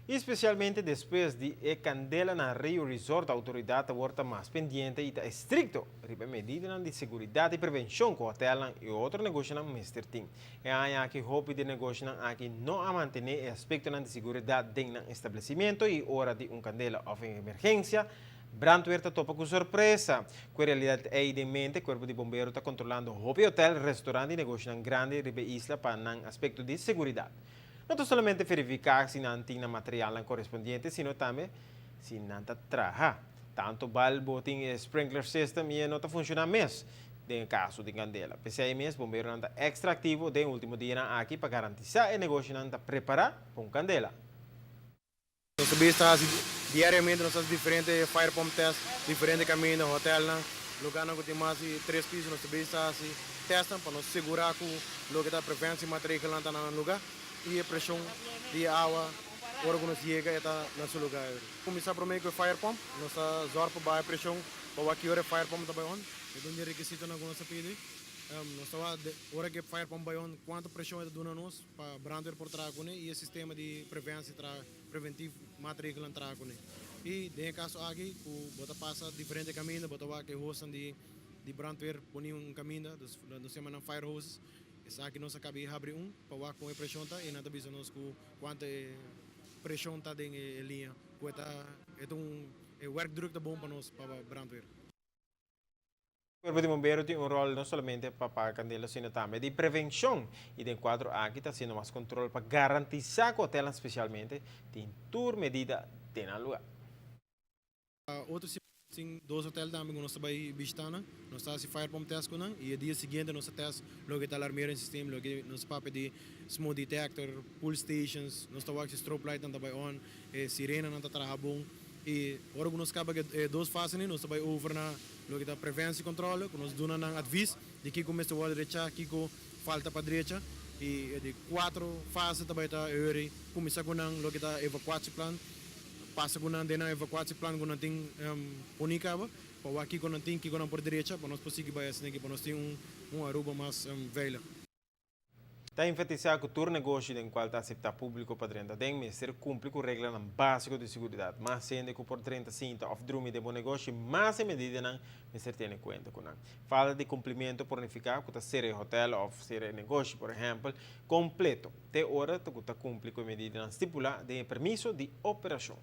Especialmente depois de Candela na Rio Resort, a autoridade volta mais pendiente e está estricto ribe medidas de segurança e prevenção com hotel e outro negócio na Mr. Team. E há que hope de negócio aqui não a manter o aspecto de segurança dentro do estabelecimento e hora de Candela ou emergência. Brandweer está topa com surpresa. Com a realidade é de mente, o Corpo de Bombeiro está controlando hotel, restaurante e negócio grande ribe isla para o aspecto de segurança. Não somente verificar se não tem material correspondente, sino também se não trabalha. Tanto balbo tem sprinkler system e não está funcionando mesmo. No caso de Candela, PCMS, bombeiro não está extra ativo de último dia aqui para garantir o negócio não está preparado para Candela. Nós estamos diariamente nós fazemos diferentes fire pump tests, diferentes caminhos, hotel, lugar não tem mais 3 pisos, nós estamos testando para nos segurar que o lugar da prevenção e material que está no lugar e a pressão de água, ora que nós chega está no seu lugar. Começar primeiro com o fire pump, nós zorra para a pressão, para que o fire pump está on, então o requisito não nós pedimos. Nós ora que fire pump on, quanto pressão é dona nós para brandweer por trás e o sistema de prevenção preventivo material que entra com e em caso aqui o bota passa diferente caminho bota que hostam de brandweer põe caminho dos semana fire hoses essa aqui nós acaba de abrir para com a pressão tá e nada bisa nós com quanto pressão tá em linha é work druk tá bom para nós para brandweer. O Corpo de Bombeiro tem rol não somente para apagar candela, sino também de prevenção. E de quadro aqui está sendo mais controle para garantizar que o hotel, especialmente, tem toda medida na lugar. Outro sim, 2 hotéis também nós estamos visitando, nós estamos fire pump test com e o dia seguinte nós test logo está alarmeiro no sistema, logo nós papo de smoke detector, pull stations, nós estamos strobe light não está on, sirena não está trabalhando e agora nós acaba 2 fases nós estamos over na logo está prevenção e controle, nós damos um aviso de que começa a direita, que falta para direita e de 4 fases também está começa com logo está evacuação plan passa com a evacuação plan com tem única para aqui com tem que por direita para nós conseguir vai assim que para nós ter aruba mais velha. Está enfatizado que o tour negócio em qual está aceitar público para dentro tem ser cumprir com regras básicas de segurança, mas sendo que por 30 cinta of drume de bom negócio, mas em medida não ser ter conta com falta de cumprimento por unificar que ser hotel ou ser negócio, por exemplo, completo. Te hora que está cumprir com medida estipulada de permisso de operação.